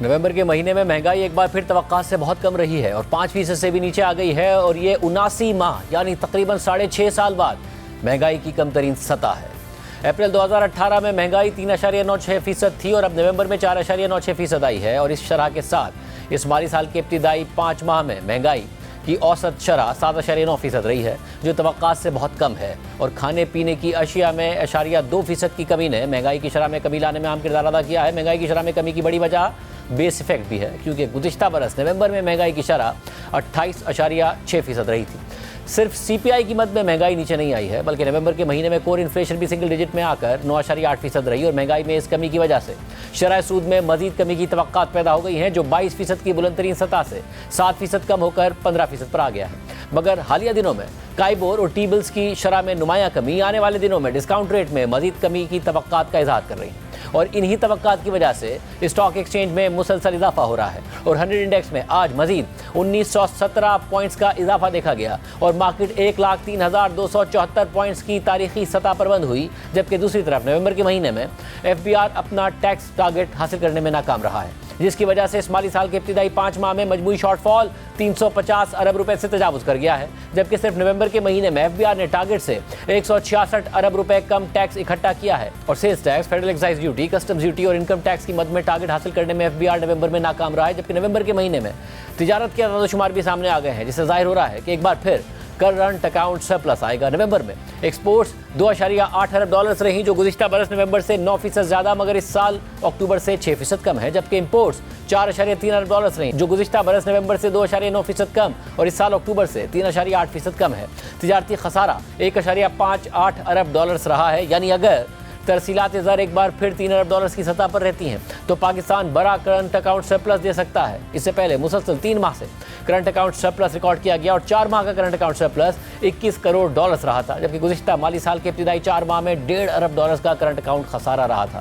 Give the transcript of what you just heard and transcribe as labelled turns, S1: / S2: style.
S1: नवंबर के महीने में महंगाई एक बार फिर तवक्कात से बहुत कम रही है और 5% से भी नीचे आ गई है और ये 79 माह यानी तकरीबन 6.5 साल बाद महंगाई की कम तरीन सतह है। अप्रैल 2018 में महंगाई 3.96% थी और अब नवंबर में 4.96% आई है और इस शरह के साथ इस माली साल के इब्तिदाई 5 माह में महंगाई की औसत शरह 7.9% रही है, जो तवक्कात से बहुत कम है। और खाने पीने की अशिया में 0.2% की कमी ने महंगाई की शरह में कमी लाने में अहम किरदार अदा किया है। महंगाई की शरह में कमी की बड़ी वजह बेस इफेक्ट भी है, क्योंकि गुज़िश्ता बरस नवंबर में महंगाई की शरह 28.6% रही थी। सिर्फ CPI की मद में महंगाई नीचे नहीं आई है, बल्कि नवंबर के महीने में कोर इन्फ्लेशन भी सिंगल डिजिट में आकर 9.8% रही और महंगाई में इस कमी की वजह से शरह सूद में मजीद कमी की तवक्कात पैदा हो गई है, जो 22% की बुलंद तरीन सतह से 7% कम होकर 15% पर आ गया है। मगर हालिया दिनों में काइबोर और टी बिल्स की शरह में नुमायां कमी आने वाले दिनों में डिस्काउंट रेट में मजीद कमी की तवक्कात का इजहार कर रही है और इन्हीं तवक्कात की वजह से स्टॉक एक्सचेंज में मुसलसल इजाफा हो रहा है और 100 इंडेक्स में आज मजीद 1917 पॉइंट्स का इजाफा देखा गया और मार्केट 1,03,274 पॉइंट्स की तारीखी सतह पर बंद हुई। जबकि दूसरी तरफ नवंबर के महीने में FBR अपना टैक्स टारगेट हासिल करने में नाकाम रहा है, जिसकी वजह से इस माली साल के इब्तिदाई 5 माह में मजमूई शॉर्टफॉल 350 अरब रुपए से तजावुज कर गया है। जबकि सिर्फ नवंबर के महीने में FBR ने टारगेट से 166 अरब रुपए कम टैक्स इकट्ठा किया है और sales tax, federal excise duty, customs duty और इनकम टैक्स की मद में टारगेट हासिल करने में FBR नवंबर में नाकाम रहा है। जबकि नवंबर के महीने में तिजारत के अदाद-ओ-शुमार भी सामने आ गए हैं, जिससे जाहिर हो रहा है कि एक बार फिर करंट अकाउंट सरप्लस आएगा। नवंबर में एक्सपोर्ट्स 2.8 अरब डॉलर्स रही, जो गुज़िश्ता बरस नवंबर से 9% ज़्यादा मगर इस साल अक्टूबर से 6% कम है। जबकि इंपोर्ट्स 4.3 अरब डॉलर्स रही, जो गुज़िश्ता बरस नवंबर से 2.9% कम और इस साल अक्टूबर से 3.8% कम है। तिजारती खसारा 1.58 अरब डॉलर्स रहा है, यानी अगर तरसीलात ज़र एक बार फिर 3 अरब डॉलर्स की सतह पर रहती हैं तो पाकिस्तान बड़ा करंट अकाउंट सरप्लस दे सकता है। इससे पहले मुसलसल 3 माह से करंट अकाउंट सरप्लस रिकॉर्ड किया गया और 4 माह का current account surplus 21 crore dollars रहा था, जबकि गुज़िश्ता माली साल के इब्तिदाई 4 माह में 1.5 अरब डॉलर्स का करंट अकाउंट खसारा रहा था।